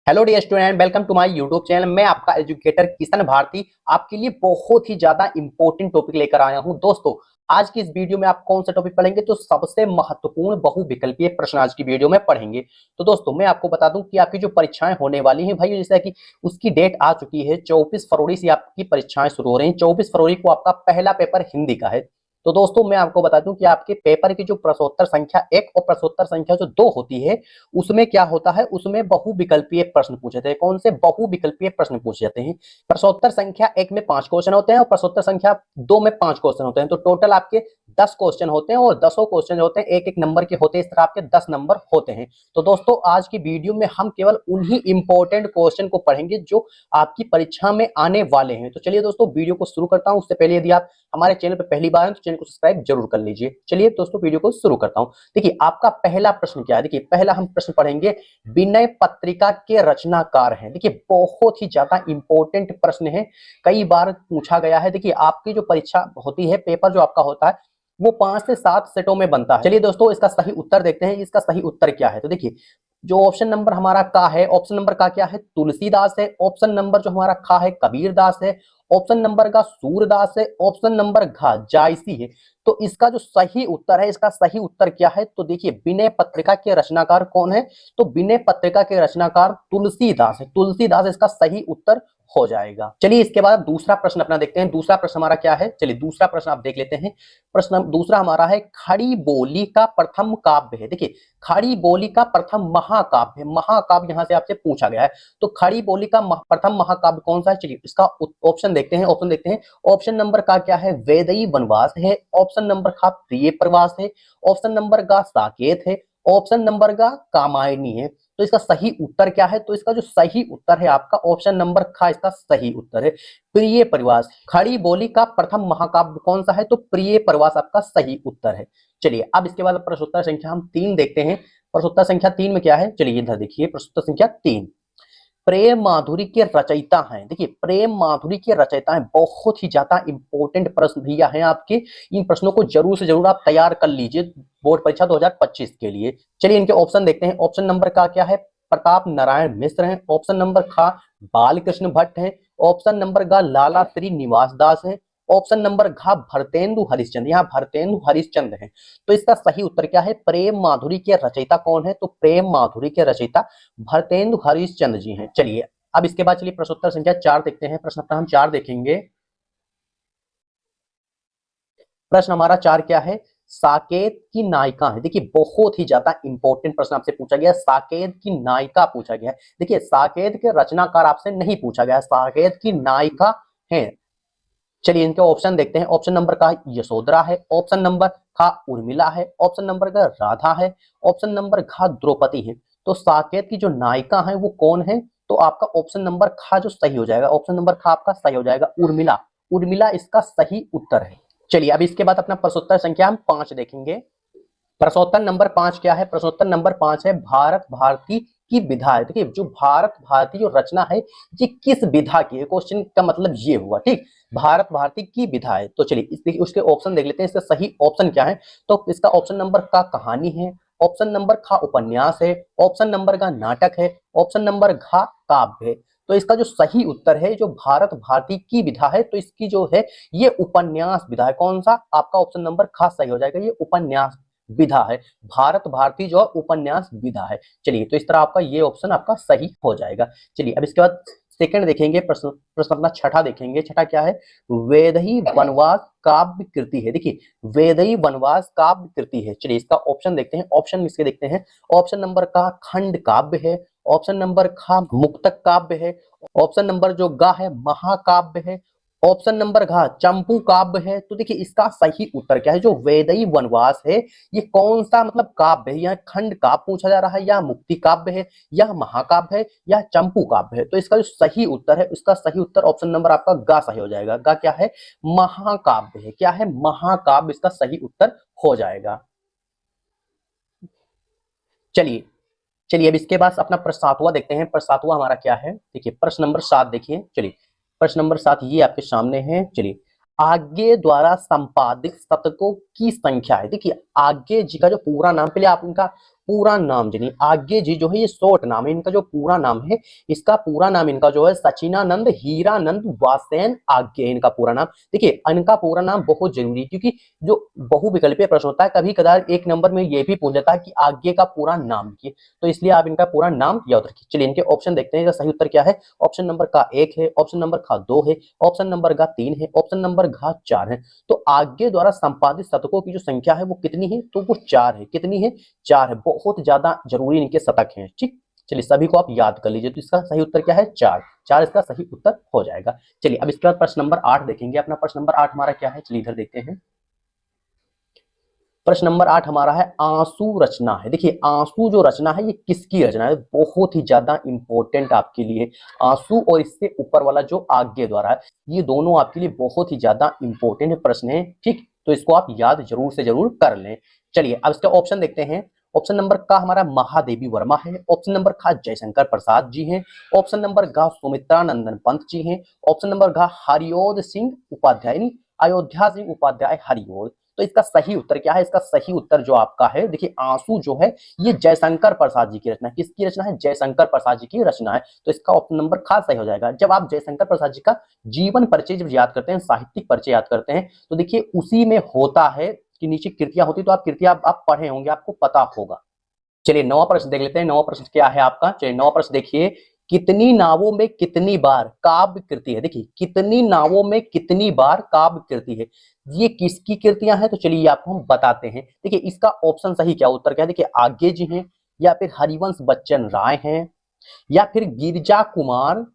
Hello dear student, welcome to my YouTube channel. मैं आपका educator Kishan Bharti आपके लिए बहुत ही ज्यादा इंपॉर्टेंट टॉपिक लेकर आया हूं। दोस्तों, आज की इस वीडियो में आप कौन सा टॉपिक पढ़ेंगे? तो सबसे महत्वपूर्ण बहुविकल्पीय प्रश्न आज की वीडियो में पढ़ेंगे। तो दोस्तों, मैं आपको बता दूं कि आपकी जो परीक्षाएं होने वाली हैं भाई, जैसे कि उसकी डेट आ चुकी है। 24 फरवरी से आपकी परीक्षाएं शुरू हो रही हैं। 24 फरवरी को आपका पहला पेपर हिंदी का है। तो दोस्तों, मैं आपको बता दूं कि आपके पेपर की जो प्रश्नोत्तर संख्या 1 और प्रश्नोत्तर संख्या जो 2 होती है, उसमें क्या होता है, उसमें बहुविकल्पीय प्रश्न पूछे थे। कौन से बहुविकल्पीय प्रश्न पूछे जाते हैं? प्रश्नोत्तर संख्या 1 में 5 क्वेश्चन होते हैं और प्रश्नोत्तर संख्या 2 में 5 क्वेश्चन होते हैं। तो टोटल आपके 10 क्वेश्चन होते हैं और 10 क्वेश्चन जो होते हैं एक एक नंबर के होते हैं। इस तरह आपके 10 नंबर होते हैं। तो दोस्तों, आज की वीडियो में हम केवल उन्हीं इंपॉर्टेंट क्वेश्चन को पढ़ेंगे जो आपकी परीक्षा में आने वाले हैं। तो चलिए दोस्तों, वीडियो को शुरू करता हूं। उससे पहले यदि आप हमारे चैनल पर पहली बार हैं तो चैनल को सब्सक्राइब जरूर कर लीजिए। चलिए दोस्तों, वीडियो को शुरू करता हूं। देखिए, आपका पहला प्रश्न क्या है? देखिए, पहला हम प्रश्न पढ़ेंगे, विनय पत्रिका के रचनाकार हैं। देखिए, बहुत ही ज्यादा इंपॉर्टेंट प्रश्न है, कई बार पूछा गया है। देखिए, आपकी जो परीक्षा होती है, पेपर जो आपका होता है, वो 5 से 7 सेटों में बनता है। चलिए दोस्तों, इसका सही उत्तर देखते हैं। इसका सही उत्तर क्या है? तो देखिए, जो ऑप्शन नंबर हमारा का है, ऑप्शन नंबर का क्या है? तुलसीदास है। ऑप्शन नंबर जो हमारा खा है, कबीरदास है। ऑप्शन नंबर का सूरदास है। ऑप्शन नंबर घ जायसी है। तो इसका जो सही उत्तर है, इसका सही उत्तर क्या है? तो देखिए, विनय पत्रिका के रचनाकार कौन है? तो विनय पत्रिका के रचनाकार तुलसीदास है। तुलसीदास इसका सही उत्तर हो जाएगा। चलिए, इसके बाद दूसरा प्रश्न अपना देखते हैं। दूसरा प्रश्न हमारा क्या है? चलिए, दूसरा प्रश्न आप देख लेते हैं। प्रश्न दूसरा हमारा है, खड़ी बोली का प्रथम काव्य है। देखिए, खड़ी बोली का प्रथम महाकाव्य, महाकाव्य यहां से आपसे पूछा गया है। तो खड़ी बोली का प्रथम महाकाव्य कौन सा है? चलिए, इसका ऑप्शन देखते हैं। ऑप्शन देखते हैं। ऑप्शन नंबर का क्या है? वेदई वनवास है। ऑप्शन नंबर का प्रिय प्रवास है। ऑप्शन नंबर का साकेत है। ऑप्शन नंबर का कामायनी है। तो इसका सही उत्तर क्या है? तो इसका जो सही उत्तर है आपका ऑप्शन नंबर खा, इसका सही उत्तर है प्रिय प्रवास। खड़ी बोली का प्रथम महाकाव्य कौन सा है? तो प्रिय प्रवास आपका सही उत्तर है। चलिए, अब इसके बाद प्रश्नोत्तर संख्या हम 3 देखते हैं। प्रश्नोत्तर संख्या 3 में क्या है? चलिए इधर देखिए, प्रश्नोत्तर संख्या 3, प्रेम माधुरी के रचयिता हैं। देखिए, प्रेम माधुरी के रचयिता हैं, बहुत ही ज्यादा इंपॉर्टेंट प्रश्न भैया हैं आपके। इन प्रश्नों को जरूर से जरूर आप तैयार कर लीजिए बोर्ड परीक्षा 2025 के लिए। चलिए, इनके ऑप्शन देखते हैं। ऑप्शन नंबर का क्या है? प्रताप नारायण मिश्र हैं। ऑप्शन नंबर खा बालकृष्ण भट्ट हैं। ऑप्शन नंबर ग लाला श्रीनिवास दास हैं। ऑप्शन नंबर घ भरतेंदु हरिश्चंद्र, यहाँ भरतेंदु हरिश्चंद्र हैं। तो इसका सही उत्तर क्या है? प्रेम माधुरी के रचयिता कौन है? तो प्रेम माधुरी के रचयिता भरतेंदु हरिश्चंद्र जी हैं। चलिए, अब इसके बाद चलिए प्रश्नोत्तर संख्या 4 देखते हैं। प्रश्न अपना हम 4 देखेंगे। प्रश्न हमारा 4 क्या है? साकेत की नायिका है। देखिए, बहुत ही ज्यादा इंपॉर्टेंट प्रश्न आपसे पूछा गया। साकेत की नायिका पूछा गया है। देखिए, साकेत के रचनाकार आपसे नहीं पूछा गया, साकेत की नायिका है। चलिए, इनके ऑप्शन देखते हैं। ऑप्शन नंबर का यशोधरा है। ऑप्शन नंबर खा उर्मिला है। ऑप्शन नंबर का राधा है। ऑप्शन नंबर घ द्रौपदी है। तो साकेत की जो नायिका है वो कौन है? तो आपका ऑप्शन नंबर खा जो सही हो जाएगा, ऑप्शन नंबर खा आपका सही हो जाएगा, उर्मिला। उर्मिला इसका सही उत्तर है। चलिए, अब इसके बाद अपना प्रश्नोत्तर संख्या हम 5 देखेंगे। प्रश्नोत्तर नंबर 5 क्या है? प्रश्नोत्तर नंबर 5 है, भारत भारती की विधा है। देखिए, जो भारत भारती जो रचना है, ये किस विधा की है? क्वेश्चन का मतलब ये हुआ, ठीक, भारत भारती की विधा है। तो चलिए, देखिए उसके ऑप्शन देख लेते हैं। इसका सही ऑप्शन क्या है? तो इसका ऑप्शन नंबर का कहानी है। ऑप्शन नंबर खा उपन्यास है। ऑप्शन नंबर का नाटक है। ऑप्शन नंबर घा काव्य है। तो इसका जो सही उत्तर है, जो भारत भारती की विधा है, तो इसकी जो है ये उपन्यास विधा है। कौन सा? आपका ऑप्शन नंबर खा सही हो जाएगा, ये उपन्यास विधा है। भारत भारती जो उपन्यास विधा है। चलिए, तो इस तरह आपका ये ऑप्शन आपका सही हो जाएगा। चलिए, अब इसके बाद सेकंड देखेंगे। प्रश्न प्रश्न अपना छठा देखेंगे। छठा क्या है? वेदही वनवास काव्य कृति है। देखिए, वेदही वनवास काव्य कृति है। चलिए, इसका ऑप्शन देखते हैं। ऑप्शन इसके देखते हैं। ऑप्शन नंबर का खंड काव्य है। ऑप्शन नंबर खा मुक्तक काव्य है। ऑप्शन नंबर जो गा है महाकाव्य है। ऑप्शन नंबर घ चंपू काव्य है। तो देखिए, इसका सही उत्तर क्या है? जो वेदई वनवास है, ये कौन सा मतलब काव्य है? यह खंड काव्य पूछा जा रहा है, या मुक्ति काव्य है, या महाकाव्य है, या चंपू काव्य है? तो इसका जो सही उत्तर है, इसका सही उत्तर ऑप्शन नंबर आपका गा सही हो जाएगा। गा क्या है? महाकाव्य है। क्या है? महाकाव्य इसका सही उत्तर हो जाएगा। चलिए, चलिए अब इसके बाद अपना प्रश्न 7वां देखते हैं। प्रश्न 7वां हमारा क्या है? देखिए, प्रश्न नंबर 7 देखिए। चलिए, प्रश्न नंबर 7 ये आपके सामने है। चलिए, आगे द्वारा संपादित शतकों की संख्या है। देखिए, आगे जी का जो पूरा नाम, पहले आप उनका पूरा नाम जानिए। आज्ञे जी जो है ये शॉर्ट नाम है, इनका जो पूरा नाम है, इसका पूरा नाम इनका जो है सचिनानंद हीरानंद वासेन आज्ञे, इनका पूरा नाम। देखिए इनका पूरा नाम बहुत जरूरी है, क्योंकि जो बहुविकल्पीय प्रश्न होता है कभी कदार एक नंबर में ये भी पूछ जाता है कि आज्ञे का पूरा नाम लिखिए, तो इसलिए आप इनका पूरा नाम याद रखिए। चलिए इनके ऑप्शन देखते हैं, सही उत्तर क्या है। ऑप्शन नंबर का 1 है, ऑप्शन नंबर का 2 है, ऑप्शन नंबर का 3 है, ऑप्शन नंबर का 4 है। तो आज्ञे द्वारा संपादित शतकों की जो संख्या है वो कितनी है, तो वो 4 है। कितनी है, 4 है। बहुत ज्यादा जरूरी इनके शतक हैं। ठीक, चलिए सभी को आप याद कर लीजिए। तो इसका सही उत्तर क्या है, 4। 4 इसका सही उत्तर हो जाएगा। चलिए अब इसके बाद प्रश्न नंबर 8 देखेंगे। अपना प्रश्न नंबर 8 हमारा क्या है, चलिए इधर देखते हैं। प्रश्न नंबर 8 हमारा है आंसू रचना है। देखिए आंसू जो रचना है ये किसकी रचना है, बहुत ही ज्यादा इंपॉर्टेंट आपके लिए। आंसू और इससे ऊपर वाला जो आज्ञे द्वारा है, ये दोनों आपके लिए बहुत ही ज्यादा इंपॉर्टेंट प्रश्न है। ठीक, तो इसको आप याद जरूर से जरूर कर लें। चलिए अब इसका ऑप्शन देखते हैं। ऑप्शन नंबर का हमारा महादेवी वर्मा है, ऑप्शन नंबर का जयशंकर प्रसाद जी हैं, ऑप्शन नंबर का सुमित्रा नंदन पंत जी हैं, ऑप्शन नंबर का हरिओद सिंह उपाध्याय, अयोध्या सिंह उपाध्याय हरिओद। तो इसका सही उत्तर क्या है, इसका सही उत्तर जो आपका है, देखिए आंसू जो है ये जयशंकर प्रसाद जी की रचना है। किसकी रचना है, जयशंकर प्रसाद जी की रचना है। तो इसका ऑप्शन नंबर खा सही हो जाएगा। जब आप जयशंकर प्रसाद जी का जीवन परिचय जब याद करते हैं, साहित्यिक परिचय याद करते हैं, तो देखिए उसी में होता है कि नीचे कृतियां होती, तो आप कृतियां आप पढ़े होंगे, आपको पता होगा। चलिए नौवां प्रश्न देख लेते हैं। नौवां प्रश्न क्या है आपका, चलिए नौवां प्रश्न देखिए। कितनी नावों में कितनी बार काव्य कृति है। देखिए कितनी नावों में कितनी बार काव्य कृति है, ये किसकी कृतियां हैं, तो चलिए आपको हम बताते हैं। देखिए इसका ऑप्शन सही क्या उत्तर क्या है, देखिए आज्ञे जी हैं, या फिर हरिवंश बच्चन राय हैं, या फिर गिरिजा कुमार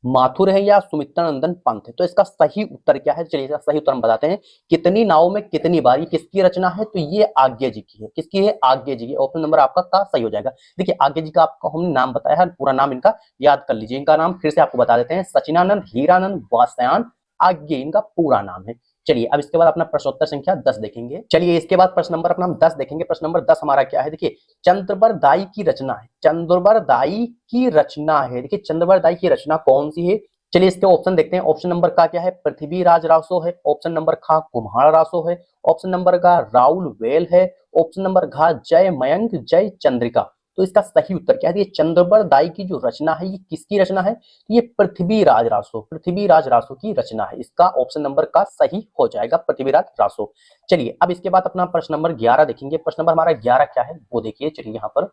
माथुर है, या सुमित्रा नंदन पंत है। तो इसका सही उत्तर क्या है, चलिए इसका सही उत्तर हम बताते हैं। कितनी नावों में कितनी बार, ये किसकी रचना है, तो ये आज्ञे जी की है। किसकी है, आज्ञे जी की। ऑप्शन नंबर आपका का सही हो जाएगा। देखिए आज्ञे जी का आपको हमने नाम बताया है, पूरा नाम इनका याद कर लीजिए। इनका नाम फिर से आपको बता देते हैं, सचिनानंद हीरानंद वासयान आज्ञे इनका पूरा नाम है। चलिए अब इसके बाद अपना प्रश्नोत्तर संख्या 10 देखेंगे। चलिए इसके बाद प्रश्न नंबर अपना हम 10 देखेंगे। प्रश्न नंबर 10 हमारा क्या है, देखिए चंद्रबरदाई की रचना है। चंद्रबरदाई की रचना है, देखिए चंद्रबरदाई की रचना कौन सी है। चलिए इसके ऑप्शन देखते हैं। ऑप्शन नंबर का क्या है, पृथ्वीराज रासो है, ऑप्शन नंबर खा कुम्हार रासो है, ऑप्शन नंबर का राउल वेल है, ऑप्शन नंबर घा जय मयंक जय चंद्रिका। तो इसका सही उत्तर क्या है, ये चंद्रबरदाई की जो रचना है ये किसकी रचना है, ये पृथ्वीराज रासो, पृथ्वीराज रासो की रचना है। इसका ऑप्शन नंबर का सही हो जाएगा, पृथ्वीराज रासो। चलिए अब इसके बाद अपना प्रश्न नंबर 11 देखेंगे। प्रश्न नंबर हमारा 11 क्या है वो देखिए। चलिए यहाँ पर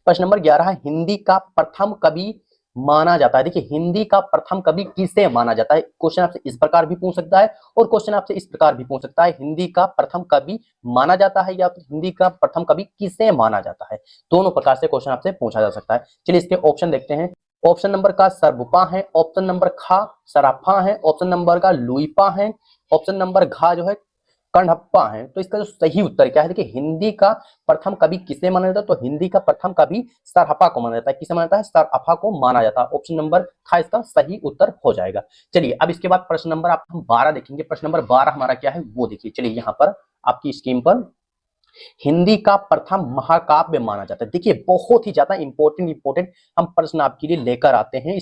प्रश्न नंबर 11 है, हिंदी का प्रथम कवि माना जाता है। देखिए हिंदी का प्रथम कवि किसे माना जाता है, क्वेश्चन आपसे इस प्रकार भी पूछ सकता है और क्वेश्चन आपसे इस प्रकार भी पूछ सकता है, हिंदी का प्रथम कवि माना जाता है या हिंदी का प्रथम कवि किसे माना जाता है। दोनों प्रकार से क्वेश्चन आपसे पूछा जा सकता है। चलिए इसके ऑप्शन देखते हैं। ऑप्शन नंबर का सर्वपा है, ऑप्शन नंबर खा सराफा है, ऑप्शन नंबर का लुईपा है, ऑप्शन नंबर घा जो है कण्हप्पा है। तो इसका जो सही उत्तर क्या है, देखिए हिंदी का प्रथम कवि किसे माना जाता है, तो हिंदी का प्रथम कवि सरहपा को माना जाता है। किसे माना जाता है, सरहपा को माना जाता है। ऑप्शन नंबर खा इसका सही उत्तर हो जाएगा। चलिए अब इसके बाद प्रश्न नंबर आप हम 12 देखेंगे। प्रश्न नंबर 12 हमारा क्या है वो देखिए। चलिए यहाँ पर आपकी स्क्रीन पर हिंदी का प्रथम महाकाव्य माना जाता है। देखिए बहुत ही ज्यादा इंपॉर्टेंट हम प्रश्न आपके लिए लेकर आते हैं।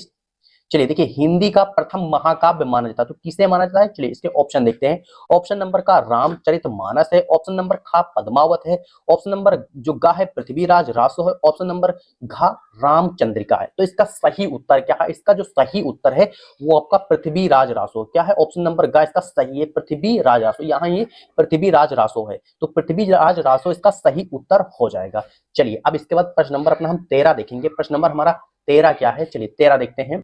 चलिए देखिए हिंदी का प्रथम महाकाव्य माना जाता है, तो किसे माना जाता है। चलिए इसके ऑप्शन देखते हैं। ऑप्शन नंबर का रामचरितमानस है, ऑप्शन नंबर खा पद्मावत है, ऑप्शन नंबर जो गा है पृथ्वीराज रासो है, ऑप्शन नंबर घा रामचंद्रिका है। तो इसका सही उत्तर क्या है, इसका जो सही उत्तर है वो आपका पृथ्वीराज रासो क्या है। ऑप्शन नंबर गा इसका सही है, पृथ्वीराज रासो। यहाँ ये पृथ्वीराज रासो है, तो पृथ्वीराज रासो इसका सही उत्तर हो जाएगा। चलिए अब इसके बाद प्रश्न नंबर अपना हम 13 देखेंगे। प्रश्न नंबर हमारा 13 क्या है, चलिए 13 देखते हैं।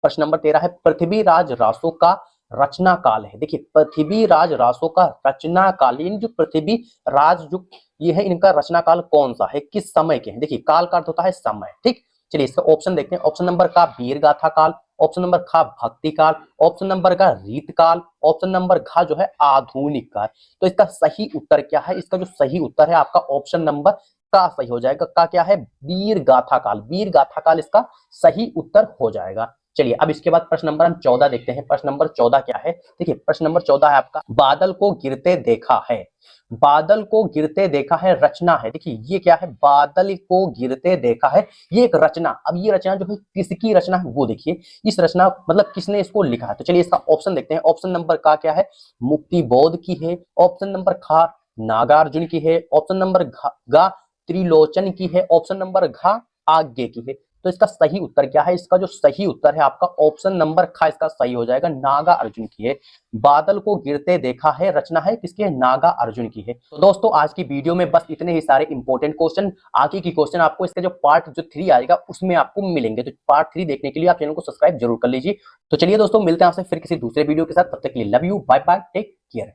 प्रश्न नंबर 13 है, पृथ्वीराज रासो का रचना काल है। देखिए पृथ्वीराज रासो का रचना कालीन जो पृथ्वी राज जो ये है इनका रचना काल कौन सा है, किस समय के हैं। देखिए काल का अर्थ होता है समय। ठीक, चलिए इसका ऑप्शन देखते हैं। ऑप्शन नंबर का वीर गाथा काल, ऑप्शन नंबर खा भक्ति काल, ऑप्शन नंबर का रीत काल, ऑप्शन नंबर घा जो है आधुनिक काल। तो इसका सही उत्तर क्या है, इसका जो सही उत्तर है आपका ऑप्शन नंबर का सही हो जाएगा। का क्या है, वीर गाथा काल, वीर गाथा काल इसका सही उत्तर हो जाएगा। चलिए अब इसके बाद प्रश्न नंबर हम 14 देखते हैं। प्रश्न नंबर 14 क्या है, देखिए प्रश्न नंबर 14 है आपका, बादल को गिरते देखा है। बादल को गिरते देखा है रचना है। देखिए ये क्या है, बादल को गिरते देखा है, ये एक रचना। अब ये रचना जो है किसकी रचना है वो देखिए, इस रचना मतलब किसने इसको लिखा है। तो चलिए इसका ऑप्शन देखते हैं। ऑप्शन नंबर का क्या है, मुक्ति बोध की है, ऑप्शन नंबर खा नागार्जुन की है, ऑप्शन नंबर गा त्रिलोचन की है। ऑप्शन नंबर घ आज्ञे की है। तो इसका सही उत्तर क्या है? इसका जो सही उत्तर है आपका ऑप्शन नंबर ख इसका सही हो जाएगा, नागा अर्जुन की है। बादल को गिरते देखा है रचना है किसकी है? नागा अर्जुन की है। तो दोस्तों आज की वीडियो में बस इतने ही सारे इंपॉर्टेंट क्वेश्चन, आगे की क्वेश्चन आपको इसके जो पार्ट जो 3 आएगा उसमें आपको मिलेंगे। तो पार्ट 3 देखने के लिए आप चैनल को सब्सक्राइब जरूर कर लीजिए। तो चलिए दोस्तों मिलते हैं आपसे फिर किसी दूसरे वीडियो के साथ, तब तक के लिए love you, bye bye, take care.